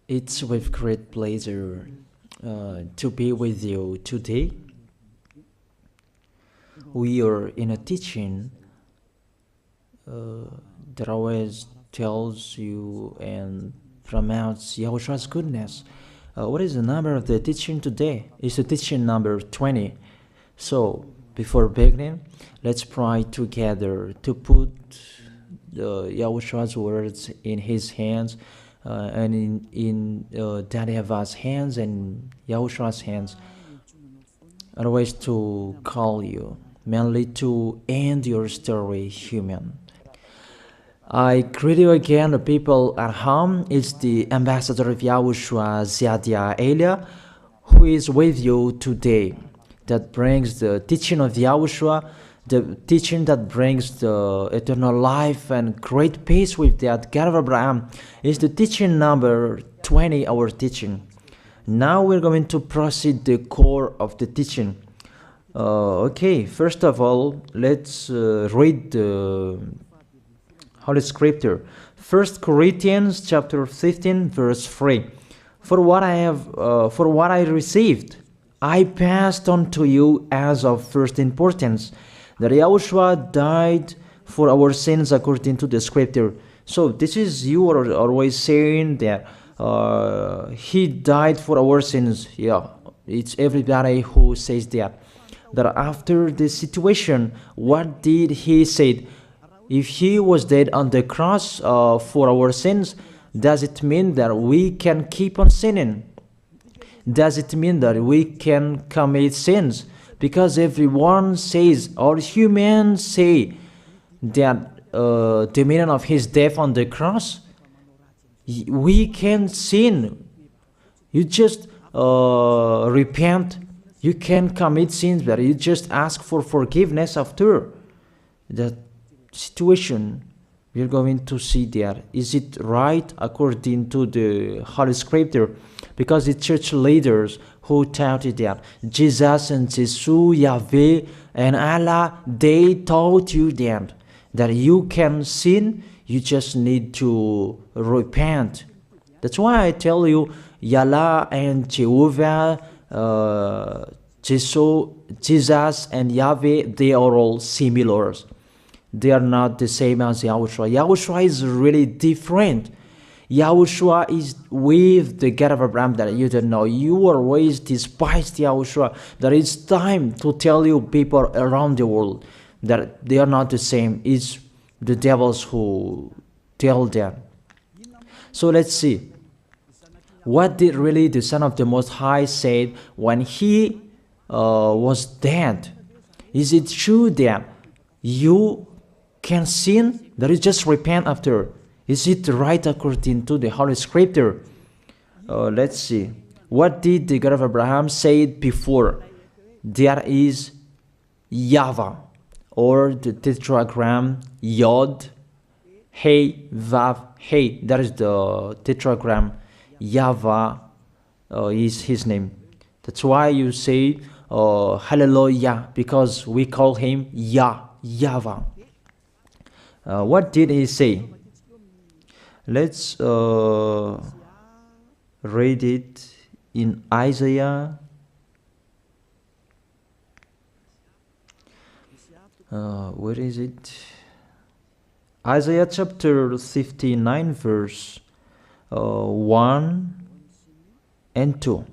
It's with great pleasure to be with you today. We are in a teaching that always tells you and promotes Yahoshua's goodness. What is the number of the teaching today? It's the teaching number 20. So, before beginning, let's pray together to put Yahushua's words in his hands and in Daddy Ava's hands and Yahushua's hands. Otherwise, to call you, mainly to end your story human. I greet you again, the people at home. It's the ambassador of Yahushua, Ziadia Elia, who is with you today. That brings the teaching of Yahushua, the teaching that brings the eternal life and great peace with that God of Abraham. Is the teaching number 20, our teaching. Now we're going to proceed the core of the teaching. Okay, first of all, let's read the Holy Scripture. 1 Corinthians chapter 15, verse 3. For what I received, I passed on to you as of first importance, that Yahushua died for our sins according to the Scripture. So this is, you are always saying that he died for our sins. Yeah, it's everybody who says that. That after the situation, what did he say? If he was dead on the cross for our sins, does it mean that we can keep on sinning? Does it mean that we can commit sins? Because everyone says, or humans say, that the meaning of his death on the cross, we can sin. You just repent. You can commit sins, but you just ask for forgiveness after that situation. We're going to see there. Is it right according to the Holy Scripture? Because the church leaders who taught it that Jesus and Jesus, Yahweh and Allah, they taught you that you can sin, you just need to repent. That's why I tell you, Yahlah and Jehovah, Jesus and Yahweh, they are all similar. They are not the same as Yahushua. Yahushua is really different. Yahushua is with the God of Abraham that you don't know. You always despised Yahushua. That it's time to tell you people around the world that they are not the same. It's the devils who tell them. So let's see. What did really the Son of the Most High say when he was dead? Is it true that you can sin? That is just repent after. Is it right according to the Holy Scripture? Let's see. What did the God of Abraham say before? There is YAHVAH, or the tetragram Yod, Hey, Vav, Hey. That is the tetragram. YAHVAH is his name. That's why you say Hallelujah, because we call him YAHVAH. What did he say? Let's read it in Isaiah. Where is it? Isaiah chapter 59, verse 1 and 2.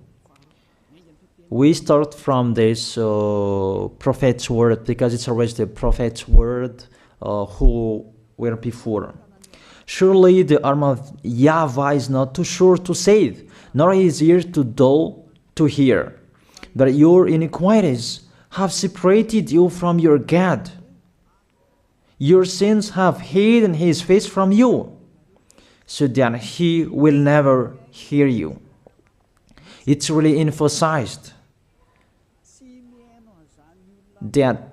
We start from this prophet's word, because it's always the prophet's word who were before. Surely the arm of YAHVAH is not too short to save, nor his ear too dull to hear. That your iniquities have separated you from your God. Your sins have hidden his face from you, so that he will never hear you. It's really emphasized that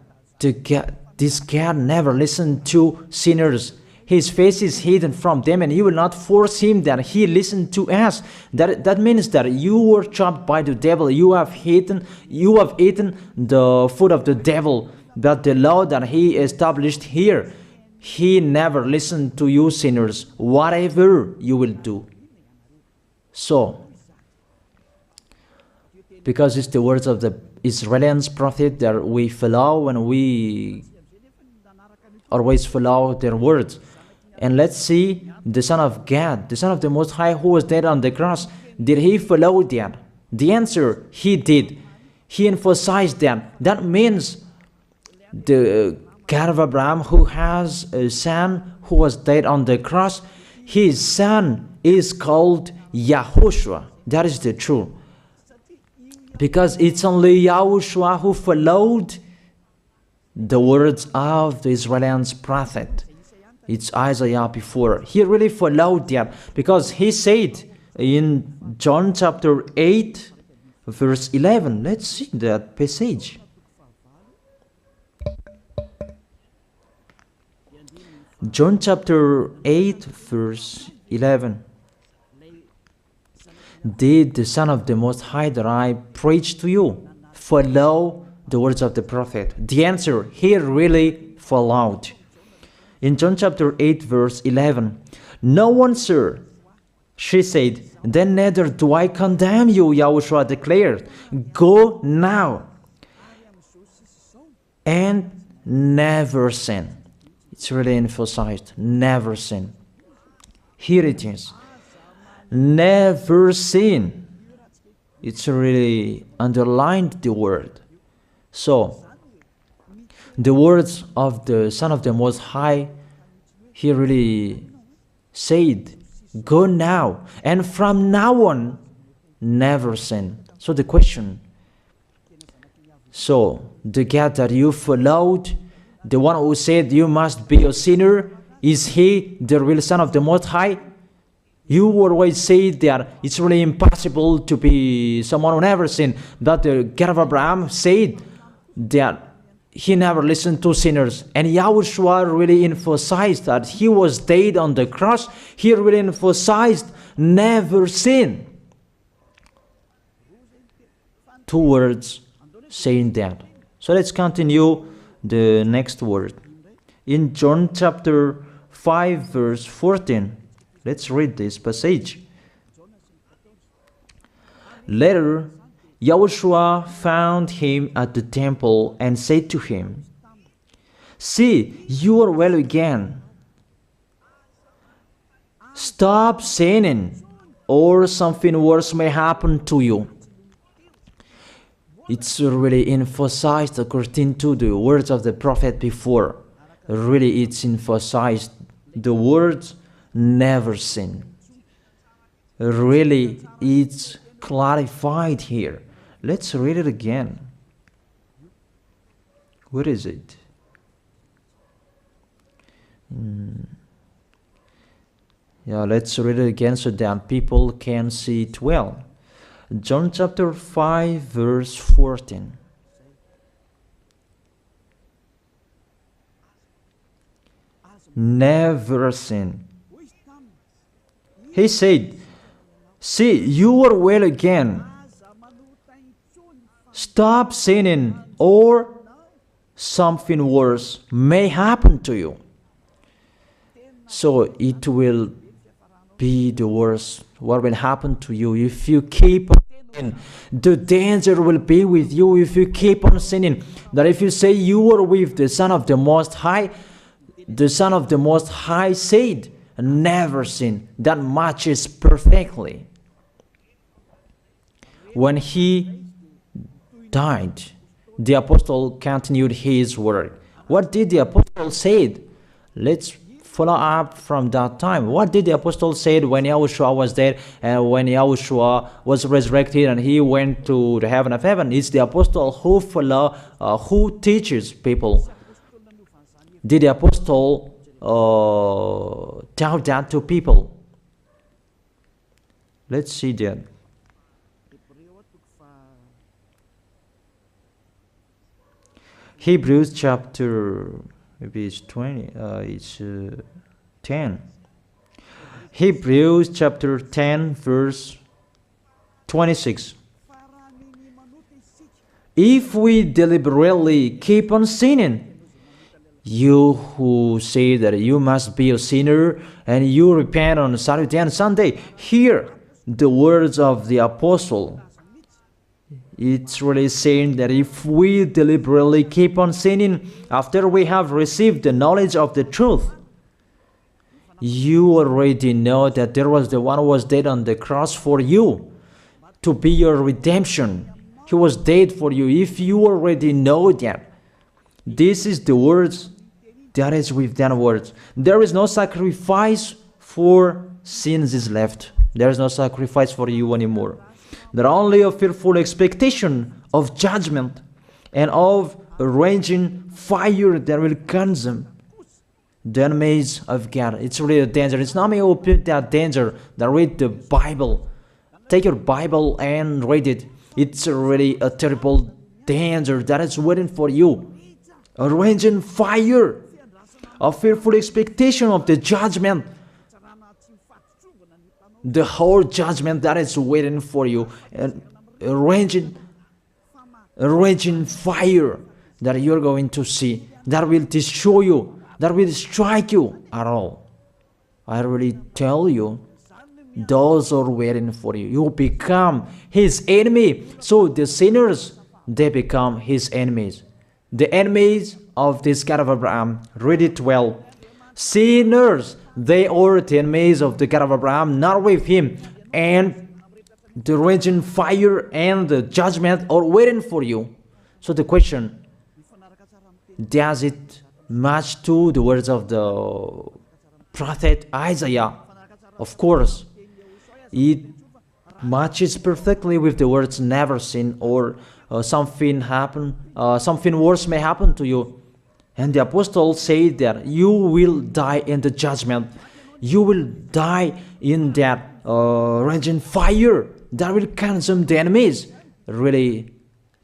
this God never listened to sinners. His face is hidden from them, and he will not force him that he listen to us. That means that you were trapped by the devil. You have eaten the food of the devil. But the law that he established here, he never listened to you sinners, whatever you will do. So, because it's the words of the Israelians prophet that we follow, and we always follow their words. And let's see the Son of God, the Son of the Most High, who was dead on the cross. Did he follow that? The answer, he did. He emphasized that. That means the God of Abraham, who has a son who was dead on the cross, his son is called YAHOSHUAH. That is the truth. Because it's only YAHOSHUAH who followed the words of the Israelians prophet. It's Isaiah before. He really followed that, because he said in John chapter 8, verse 11. Let's see that passage. John chapter 8, verse 11. Did the Son of the Most High that I preach to you follow the words of the prophet? The answer, he really followed. In John chapter 8, verse 11, no one, sir, she said, then neither do I condemn you, YAHOSHUAH declared. Go now and never sin. It's really emphasized, never sin. Here it is. Never sin. It's really underlined the word. So, the words of the Son of the Most High, he really said, go now, and from now on, never sin. So the question, so the God that you followed, the one who said you must be a sinner, is he the real Son of the Most High? You always say that it's really impossible to be someone who never sinned. That the God of Abraham said that he never listened to sinners. And YAHOSHUAH really emphasized that he was dead on the cross. He really emphasized never sin. Two words saying that. So let's continue the next word. In John chapter 5, verse 14. Let's read this passage. Later, YAHOSHUAH found him at the temple and said to him, see, you are well again. Stop sinning, or something worse may happen to you. It's really emphasized according to the words of the prophet before. Really, it's emphasized the words never sin. Really, it's clarified here. Let's read it again. What is it? Yeah, let's read it again so that people can see it well. John chapter 5, verse 14. Never sin. He said, see, you are well again. Stop sinning, or something worse may happen to you. So it will be the worst. What will happen to you if you keep on sinning? The danger will be with you if you keep on sinning. That if you say you are with the Son of the Most High, the Son of the Most High said, never sin. That matches perfectly. When he died, the apostle continued his work. What did the apostle say? Let's follow up from that time. What did the apostle say when YAHOSHUAH was dead and when YAHOSHUAH was resurrected and he went to the heaven of heaven? It's the apostle who teaches people. Did the apostle tell that to people? Let's see that. Hebrews chapter, maybe it's 20, it's 10. Hebrews chapter 10, verse 26. If we deliberately keep on sinning, you who say that you must be a sinner and you repent on Saturday and Sunday, here the words of the apostle. It's really saying that if we deliberately keep on sinning after we have received the knowledge of the truth, you already know that there was the one who was dead on the cross for you to be your redemption. He was dead for you. If you already know that, this is the words that is with that words. There is no sacrifice for sins is left. There is no sacrifice for you anymore. There are only a fearful expectation of judgment and of a raging fire that will consume the enemies of God. It's really a danger. It's not me who put that danger that read the Bible. Take your Bible and read it. It's really a terrible danger that is waiting for you. A raging fire, a fearful expectation of the judgment. The whole judgment that is waiting for you, and a raging fire that you're going to see, that will destroy you, that will strike you at all. I really tell you, those are waiting for you. You become his enemy. So the sinners, they become his enemies. The enemies of this God of Abraham, read it well. Sinners, they are the enemies of the God of Abraham, not with him. And the raging fire and the judgment are waiting for you. So the question, does it match to the words of the prophet Isaiah? Of course, it matches perfectly with the words never sin, or something worse may happen to you. And the apostle said that you will die in the judgment. You will die in that raging fire that will consume the enemies. Really,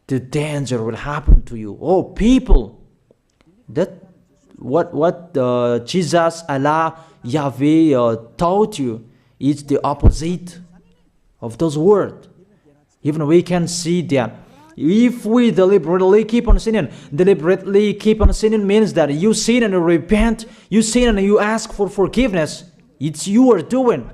the danger will happen to you. Oh, people, that what Jesus, Allah, Yahweh taught you is the opposite of those words. Even we can see that. If we deliberately keep on sinning means that you sin and you repent, you sin and you ask for forgiveness. It's you are doing.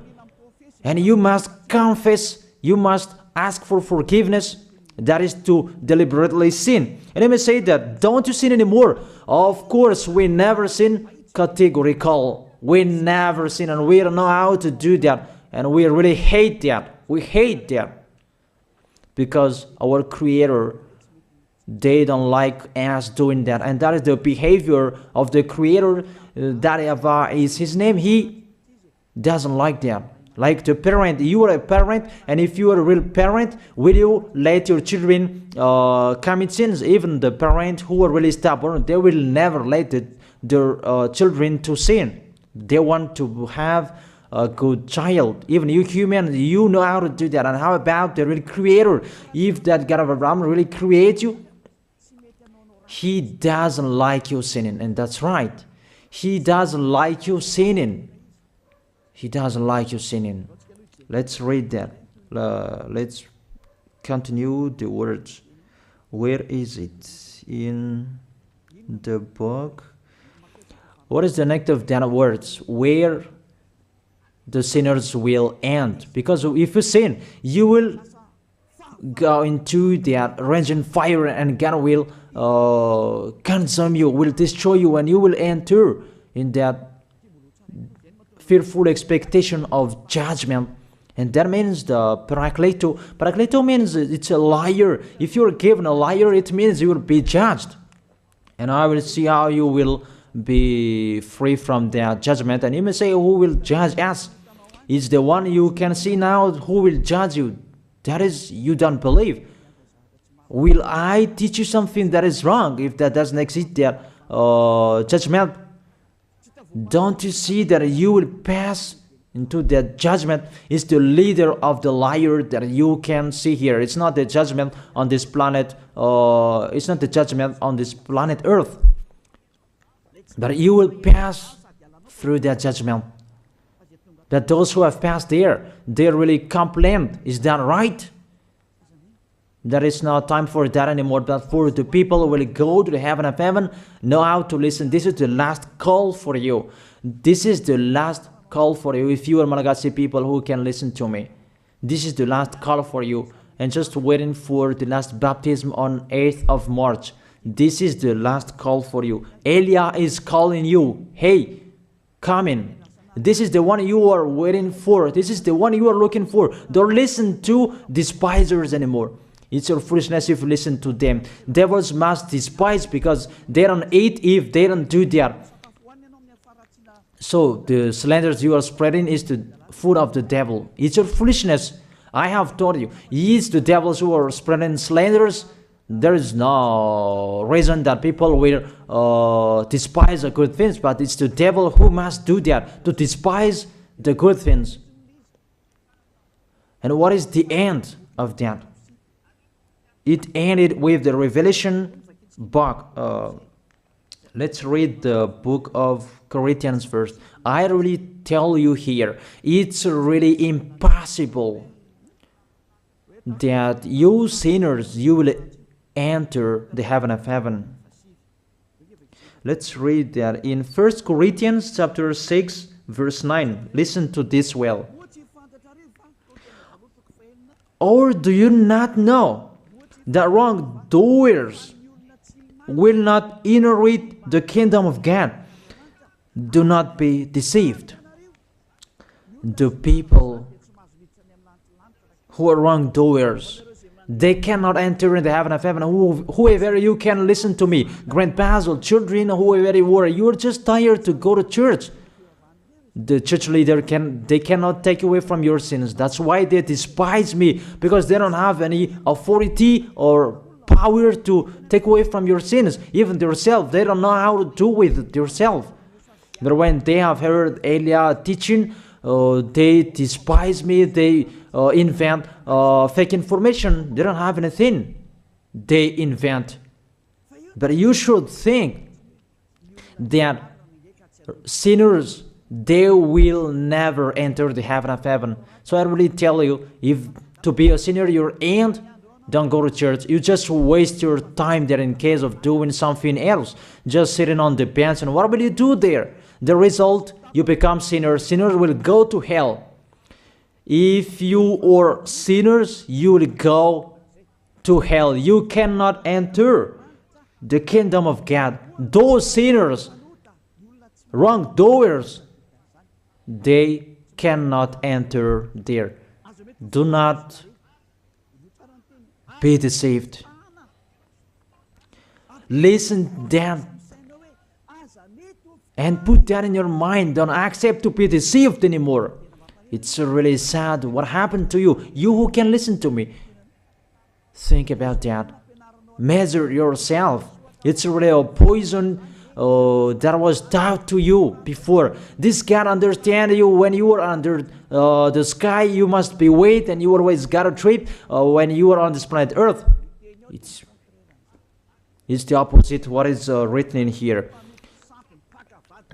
And you must confess, you must ask for forgiveness. That is to deliberately sin. And I may say that, don't you sin anymore? Of course, we never sin categorical. We never sin, and we don't know how to do that. And we really hate that. We hate that. Because our Creator, they don't like us doing that. And that is the behavior of the Creator. That YAHVAH is his name. He doesn't like that. Like the parent, you are a parent, and if you are a real parent, will you let your children commit sins? Even the parent who are really stubborn, they will never let their children to sin. They want to have a good child. Even you human, you know how to do that. And how about the real Creator? If that God of Abraham really creates you, he doesn't like you sinning. And that's right. He doesn't like you sinning. He doesn't like you sinning. Let's read that. Let's continue the words. Where is it? In the book. What is the next of that words? Where the sinners will end. Because if you sin, you will go into that raging fire, and God will consume you, will destroy you, and you will enter in that fearful expectation of judgment. And that means the parakleto. Parakleto means it's a liar. If you're given a liar, it means you will be judged. And I will see how you will be free from that judgment. And you may say, who will judge us? It's the one you can see now who will judge you. That is, you don't believe. Will I teach you something that is wrong if that doesn't exist there? Judgment. Don't you see that you will pass into that judgment? It's the leader of the liar that you can see here. It's not the judgment on this planet. It's not the judgment on this planet Earth. But you will pass through that judgment. That those who have passed there, they really complain. Is that right? There is no time for that anymore. But for the people who will go to the heaven of heaven, know how to listen. This is the last call for you. This is the last call for you. If you are Malagasy people who can listen to me, This is the last call for you. And just waiting for the last baptism on 8th of March. This is the last call for you. Elijah is calling you. Hey, come in. This is the one you are waiting for. This is the one you are looking for. Don't listen to despisers anymore. It's your foolishness if you listen to them. Devils must despise because they don't eat if they don't do that. So the slanders you are spreading is the food of the devil. It's your foolishness. I have told you. It's the devils who are spreading slanders. There is no reason that people will despise the good things, but it's the devil who must do that, to despise the good things. And what is the end of that? It ended with the Revelation book. Let's read the book of Corinthians first. I really tell you here, it's really impossible that you sinners, you will enter the heaven of heaven. Let's read that in 1 Corinthians chapter 6 verse 9. Listen to this well. Or do you not know that wrongdoers will not inherit the kingdom of God? Do not be deceived. The people who are wrongdoers, they cannot enter in the heaven of heaven. Whoever you can listen to me, grandpas or children, whoever you are, you are just tired to go to church. The church leader they cannot take away from your sins. That's why they despise me, because they don't have any authority or power to take away from your sins. Even themselves, they don't know how to do with it themselves. But when they have heard Elijah teaching, they despise me. They invent fake information. They don't have anything. They invent. But you should think that sinners, they will never enter the heaven of heaven. So I really tell you, if to be a sinner you end, don't go to church. You just waste your time there in case of doing something else. Just sitting on the bench, and what will you do there? The result, you become sinners. Sinners will go to hell. If you are sinners, you will go to hell. You cannot enter the kingdom of God. Those sinners, wrongdoers, they cannot enter there. Do not be deceived. Listen then and put that in your mind. Don't accept to be deceived anymore. It's really sad what happened to you. You who can listen to me, think about that. Measure yourself. It's really a poison that was taught to you before. This God understand you when you are under the sky. You must be wait, and you always got a trip when you are on this planet Earth. It's the opposite what is written in here.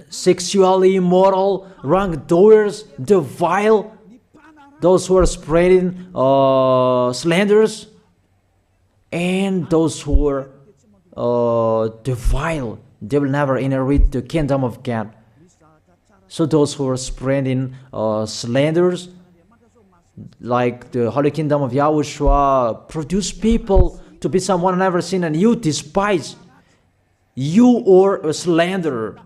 Sexually immoral, wrongdoers, the vile, those who are spreading slanders, and those who are the vile, they will never inherit the kingdom of God. So those who are spreading slanders, like the Holy Kingdom of YAHOSHUAH, produce people to be someone never seen, and you despise. You are a slanderer.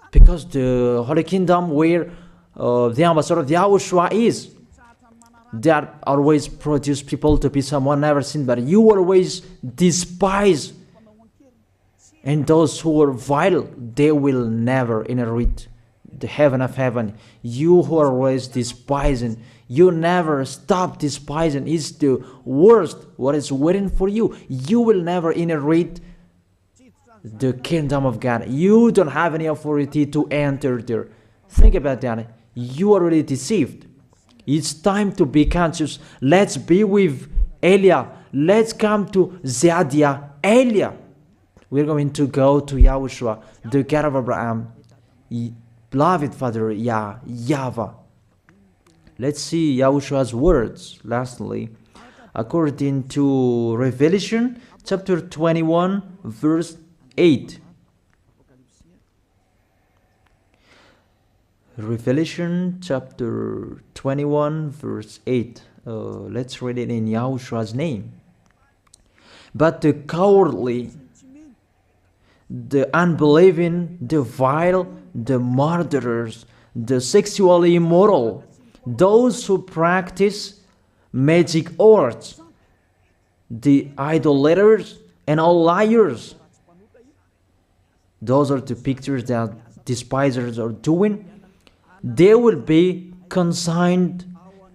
Because the Holy Kingdom where the ambassador of YAHOSHUAH is, that always produce people to be someone never seen, but you always despise. And those who are vile, they will never inherit the heaven of heaven. You who are always despising, you never stop despising. It's the worst what is waiting for you. You will never inherit the kingdom of God. You don't have any authority to enter there. Think about that. You are already deceived. It's time to be conscious. Let's be with Elijah. Let's come to Zadiah. Elijah. We're going to go to YAHOSHUAH, the God of Abraham, beloved Father YAHVAH. Let's see YAHOSHUAH's words. Lastly, according to Revelation chapter 21 verse 8. Revelation chapter 21 verse 8. Let's read it in Yahoshua's name. But the cowardly, the unbelieving, the vile, the murderers, the sexually immoral, those who practice magic arts, the idolaters, and all liars. Those are the pictures that despisers are doing. They will be consigned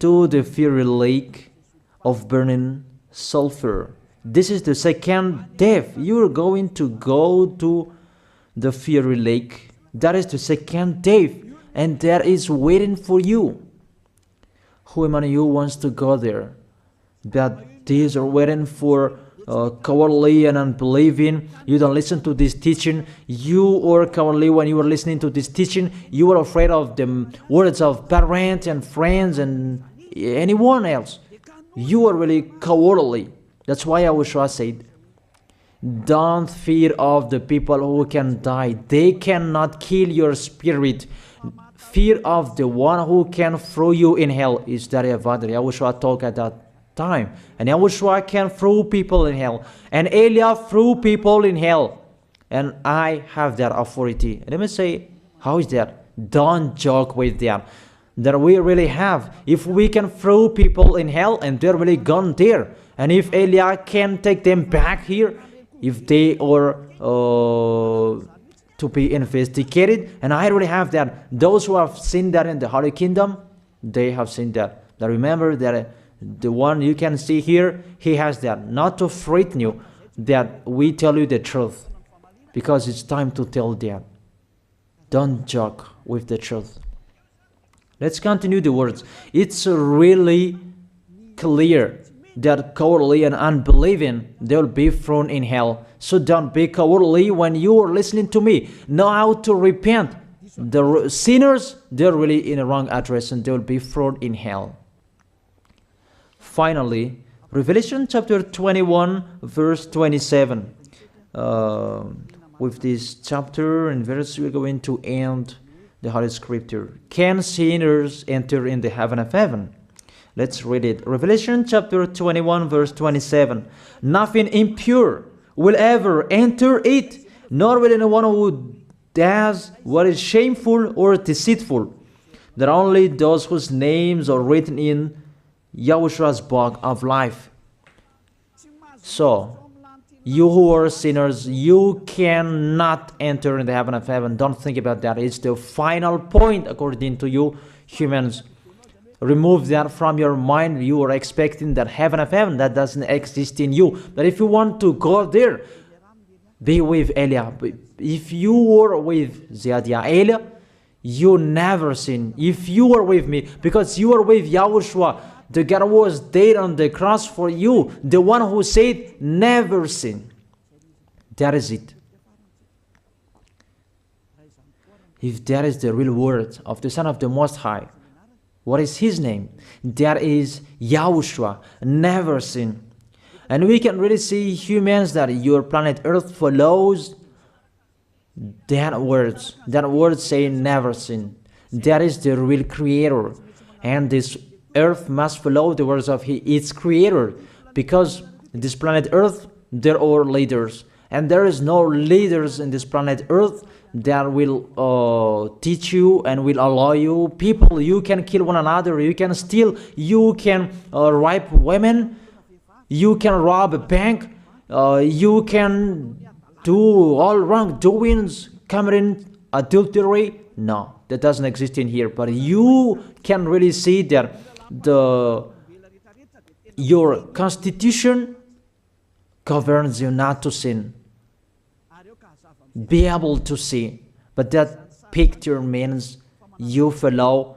to the fiery lake of burning sulfur. This is the second death. You are going to go to the fiery lake. That is the second death, and that is waiting for you. Who among you wants to go there? That these are waiting for cowardly and unbelieving. You don't listen to this teaching. You are cowardly when you are listening to this teaching. You are afraid of the words of parents and friends and anyone else. You are really cowardly. That's why YAHOSHUAH said, don't fear of the people who can die. They cannot kill your spirit. Fear of the one who can throw you in hell. Is that what YAHOSHUAH talked at that time? And YAHOSHUAH can throw people in hell. And Eliah threw people in hell. And I have that authority. Let me say, how is that? Don't joke with that. That we really have. If we can throw people in hell and they're really gone there, and if Eliah can take them back here, if they are to be investigated, and I really have that. Those who have seen that in the Holy Kingdom, they have seen that. Now remember that the one you can see here, he has that. Not to frighten you, that we tell you the truth, because it's time to tell that. Don't joke with the truth. Let's continue the words. It's really clear that cowardly and unbelieving, they'll be thrown in hell. So don't be cowardly when you are listening to me. Know how to repent. The sinners, they're really in a wrong address and they'll be thrown in hell. Finally, Revelation chapter 21, verse 27. With this chapter and verse, we're going to end the Holy Scripture. Can sinners enter in the heaven of heaven? Let's read it. Revelation chapter 21, verse 27. Nothing impure will ever enter it, nor will anyone who does what is shameful or deceitful. That only those whose names are written in YAHOSHUAH's book of life. So, you who are sinners, you cannot enter in the heaven of heaven. Don't think about that. It's the final point according to you humans. Remove that from your mind. You are expecting that heaven of heaven that doesn't exist in you. But if you want to go there, be with Eliah. If you were with Eliah, you never sin. If you are with me, because you are with YAHOSHUAH, the God was dead on the cross for you, the one who said never sin. That is it. If that is the real word of the Son of the Most High, what is his name? That is YAHOSHUAH, never sin. And we can really see humans that your planet Earth follows that words. That word saying never sin. That is the real creator. And this Earth must follow the words of its creator. Because this planet Earth, there are leaders. And there is no leaders in this planet Earth that will teach you and will allow you. People, you can kill one another, you can steal, you can rape women, you can rob a bank, you can do all wrongdoings, committing adultery. No, that doesn't exist in here. But you can really see that your constitution governs you not to sin. Be able to see. But that picture means you follow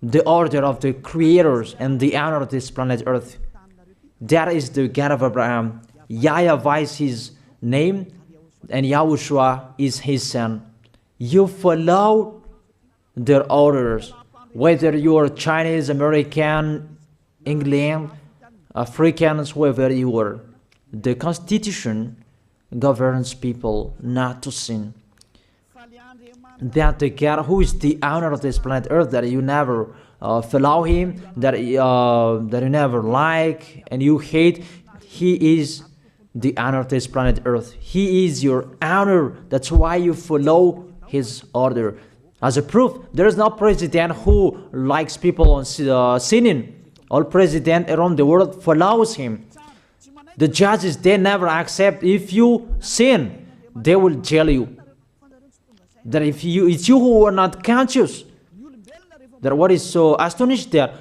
the order of the creators and the honor of this planet Earth. That is the God of Abraham. YAHVAH is his name, and YAHOSHUAH is his son. You follow their orders, whether you are Chinese, American, England, Africans, whoever you are. The Constitution governs people not to sin. That the God who is the owner of this planet Earth, that you never follow him, that you never like and you hate, he is the honor of this planet Earth. He is your honor. That's why you follow his order. As a proof, there is no president who likes people on sinning. All president around the world follows him. The judges, they never accept. If you sin, they will jail you. That if it's you who are not conscious. That what is so astonished that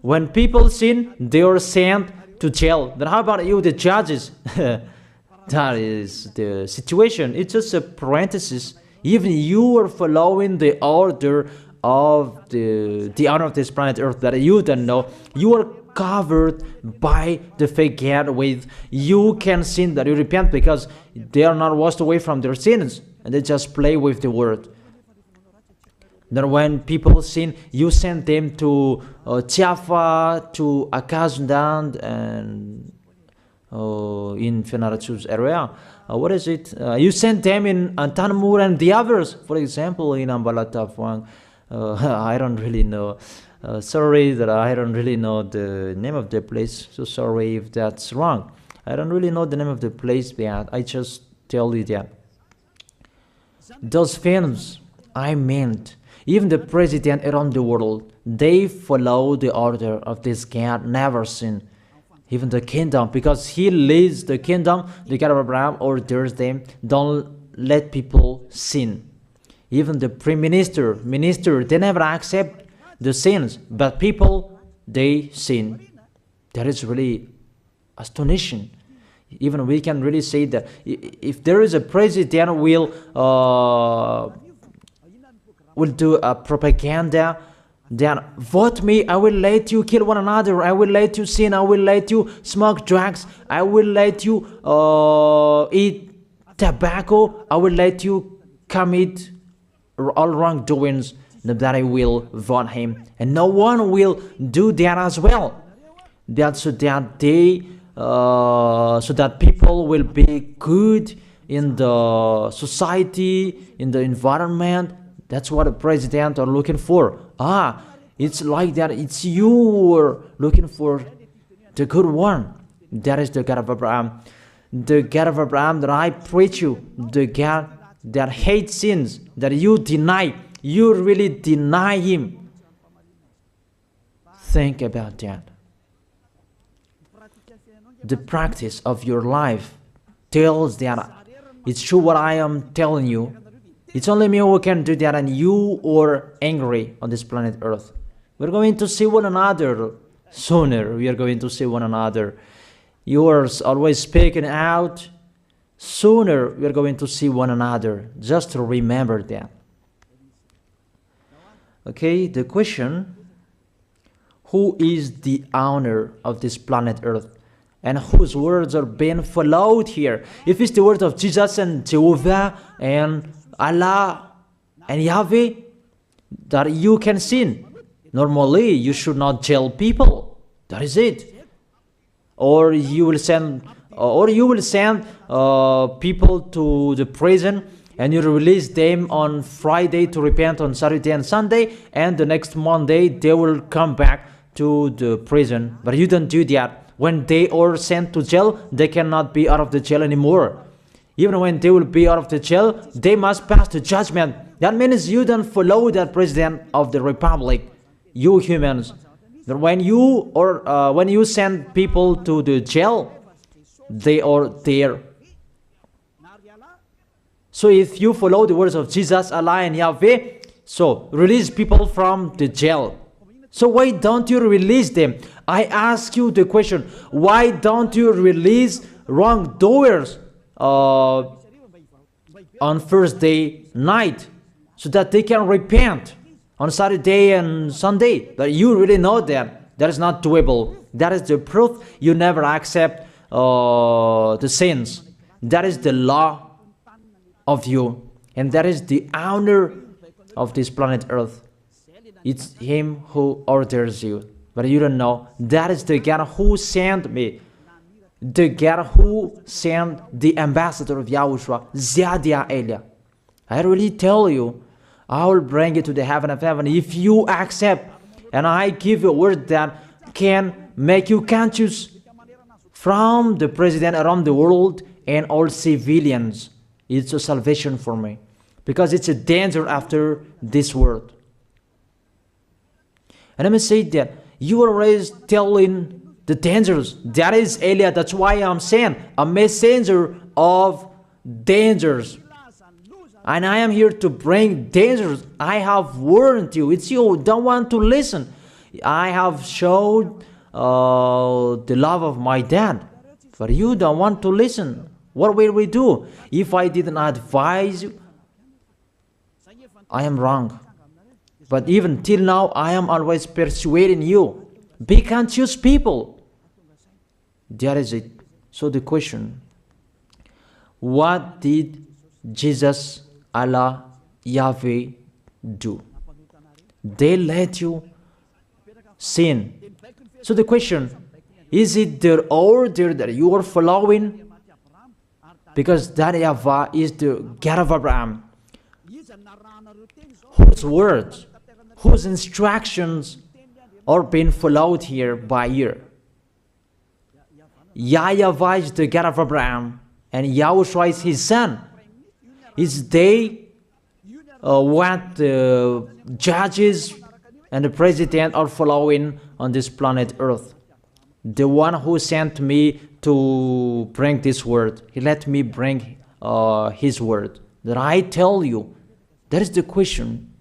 when people sin, they are sent to jail. Then how about you, the judges? That is the situation. It's just a parenthesis. Even you are following the order of the honor of this planet Earth that you don't know. You are covered by the fake God with you can sin, that you repent, because they are not washed away from their sins and they just play with the word. Then when people sin, you send them to Java, to Akazundan, and in Fenarachu's area. What is it? You send them in Tanmur and the others. For example, in Ambalatafuang. I don't really know. Sorry that I don't really know the name of the place. So sorry if that's wrong. I don't really know the name of the place, but I just tell you that. Those films, I meant, even the president around the world, they follow the order of this God, never sin. Even the kingdom, because he leads the kingdom, the God of Abraham orders them, don't let people sin. Even the prime minister, they never accept the sins, but people, they sin. That is really astonishing. Even we can really say that if there is a president will do a propaganda, then vote me, I will let you kill one another, I will let you sin, I will let you smoke drugs, I will let you eat tobacco, I will let you commit all wrongdoings, that I will vote him. And no one will do that as well. That's so that they so that people will be good in the society, in the environment. That's what the president are looking for. It's like that. It's you who are looking for the good one. That is the God of Abraham. The God of Abraham that I preach you. The God that hates sins, that you deny. You really deny him. Think about that. The practice of your life tells that it's true what I am telling you. It's only me who can do that, and you are angry on this planet Earth. We're going to see one another sooner. We are going to see one another. You are always speaking out. Sooner we are going to see one another. Just to remember that. Okay, the question: who is the owner of this planet Earth? And whose words are being followed here? If it's the word of Jesus and Jehovah and Allah and Yahweh, that you can sin. Normally, you should not jail people. That is it. Or you will send, people to the prison, and you release them on Friday to repent on Saturday and Sunday, and the next Monday they will come back to the prison. But you don't do that. When they are sent to jail, they cannot be out of the jail anymore. Even when they will be out of the jail, they must pass the judgment. That means you don't follow that president of the republic, you humans. That when you send people to the jail, they are there. So if you follow the words of Jesus, Allah and Yahweh, so release people from the jail. So why don't you release them? I ask you the question, why don't you release wrongdoers on Thursday night so that they can repent on Saturday and Sunday? But you really know that is not doable. That is the proof you never accept the sins. That is the law of you, and that is the honor of this planet Earth. It's him who orders you, but you don't know. That is the God who sent me, the God who sent the ambassador of YAHOSHUAH, Ziadia Elia. I really tell you, I will bring you to the heaven of heaven if you accept, and I give you a word that can make you conscious from the president around the world and all civilians. It's a salvation for me, because it's a danger after this world. And let me say that you are always telling the dangers. That is Eliah. That's why I'm saying a messenger of dangers. And I am here to bring dangers. I have warned you. It's you who don't want to listen. I have showed the love of my dad, but you don't want to listen. What will we do? If I didn't advise you, I am wrong. But even till now, I am always persuading you. Be conscious, people. That is it. So the question, what did Jesus, Allah, Yahweh do? They let you sin. So the question, is it their order that you are following? Because that YAHVAH is the God of Abraham, whose words, whose instructions are being followed here by year. YAHVAH is the God of Abraham, and YAHOSHUAH is his son. Is they what the judges and the president are following on this planet Earth. The one who sent me to bring this word, he let me bring his word. That I tell you, that is the question.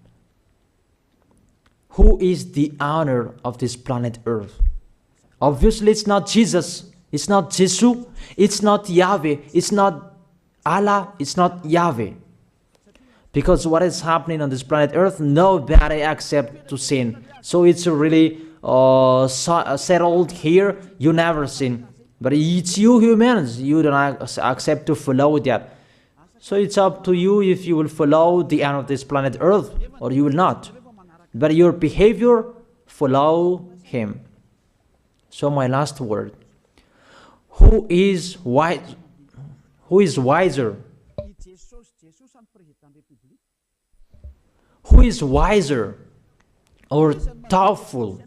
Who is the owner of this planet Earth? Obviously, it's not Jesus. It's not Jesus. It's not Yahweh. It's not Allah. It's not Yahweh. Because what is happening on this planet Earth, nobody accepts to sin. So it's really settled here. You never sin. But it's you humans. You don't accept to follow that. So it's up to you if you will follow the end of this planet Earth or you will not. But your behavior, follow him. So my last word. Who is wise? Who is wiser? Who is wiser or thoughtful?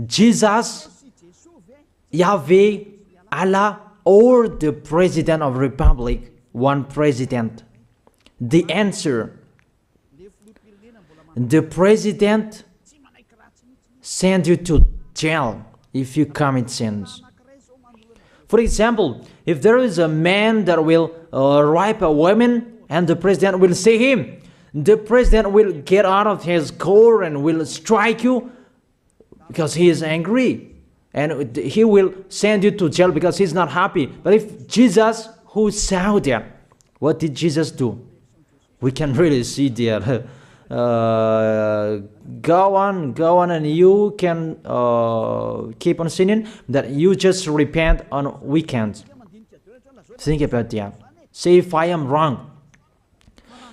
Jesus, Yahweh, Allah, or the President of Republic? One president. The answer, the president send you to jail if you commit sins. For example, if there is a man that will rape a woman and the president will see him, the president will get out of his car and will strike you because he is angry. And he will send you to jail because he's not happy. But if Jesus, who saw that, what did Jesus do? We can really see that. Go on, and you can keep on sinning, that you just repent on weekends. Think about that. Say if I am wrong.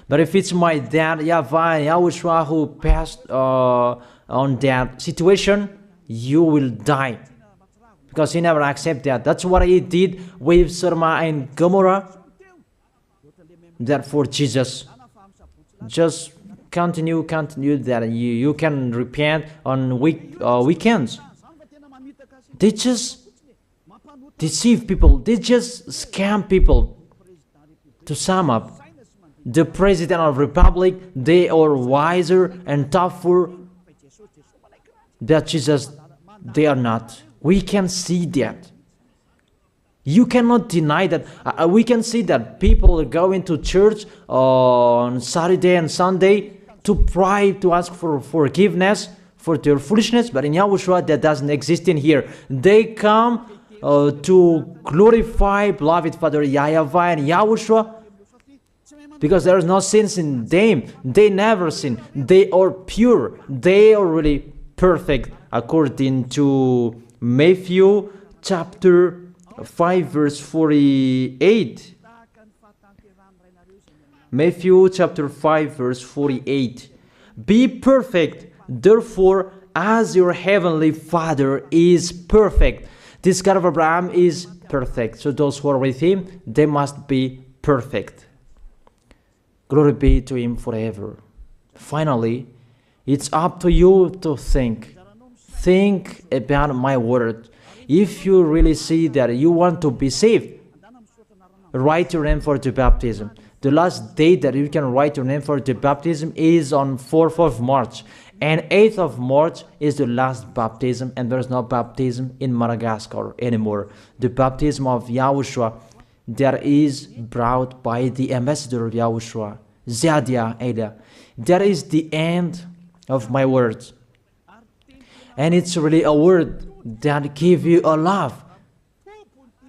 But if it's my dad, YAHVAH and YAHOSHUAH, who passed on that situation, you will die. Because he never accepted that. That's what he did with Sodom and Gomorrah. That for Jesus, just continue that you can repent on weekends. They just deceive people. They just scam people. To sum up, the President of Republic, they are wiser and tougher than Jesus. They are not. We can see that. You cannot deny that. We can see that people are going to church on Saturday and Sunday to pray, to ask for forgiveness for their foolishness. But in YAHOSHUAH, that doesn't exist in here. They come to glorify beloved Father YAHVAH and YAHOSHUAH because there is no sins in them. They never sin. They are pure. They are really perfect according to Matthew chapter 5 verse 48. Matthew chapter 5 verse 48. Be perfect, therefore, as your heavenly Father is perfect. This God of Abraham is perfect. So those who are with him, they must be perfect. Glory be to him forever. Finally, it's up to you to think. Think about my word. If you really see that you want to be saved, write your name for the baptism. The last date that you can write your name for the baptism is on 4th of March. And 8th of March is the last baptism, and there's no baptism in Madagascar anymore. The baptism of YAHOSHUAH that is brought by the ambassador of YAHOSHUAH, Zadia Ada. That is the end of my words. And it's really a word that gives you a love.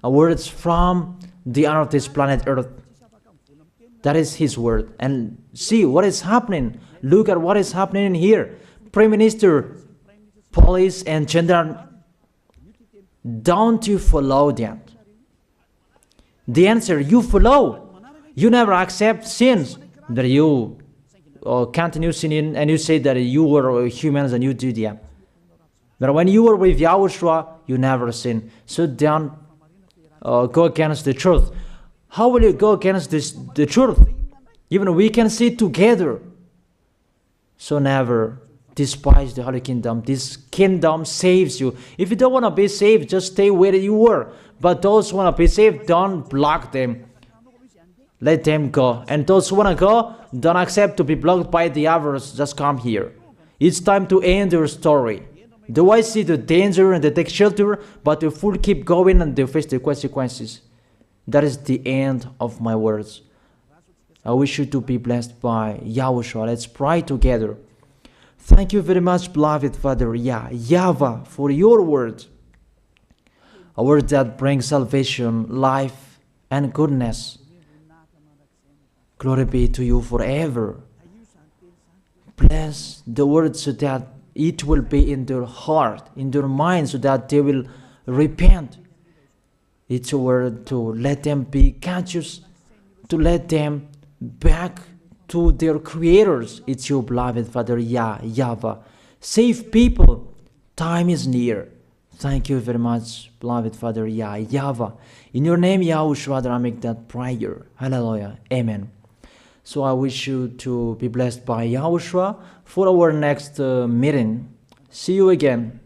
A word from the honor of this planet Earth. That is his word. And see what is happening. Look at what is happening in here. Prime Minister, police and gendarme, don't you follow that? The answer, you follow. You never accept sins. That you continue sinning and you say that you were humans and you do that. But when you were with YAHOSHUAH, you never sin. So don't go against the truth. How will you go against the truth? Even we can sit together. So never despise the Holy Kingdom. This kingdom saves you. If you don't want to be saved, just stay where you were. But those who want to be saved, don't block them. Let them go. And those who want to go, don't accept to be blocked by the others. Just come here. It's time to end your story. Do I see the danger and they take shelter, but the fool keep going and they face the consequences? That is the end of my words. I wish you to be blessed by YAHOSHUAH. Let's pray together. Thank you very much, beloved Father YAHVAH, for your word. A word that brings salvation, life, and goodness. Glory be to you forever. Bless the word so that it will be in their heart, in their mind, so that they will repent. It's a word to let them be conscious, to let them back to their creators. It's your beloved Father YAHVAH. Save people. Time is near. Thank you very much, beloved Father YAHVAH. In your name, YAHOSHUAH, that I make that prayer. Hallelujah. Amen. So I wish you to be blessed by YAHOSHUAH for our next meeting. See you again.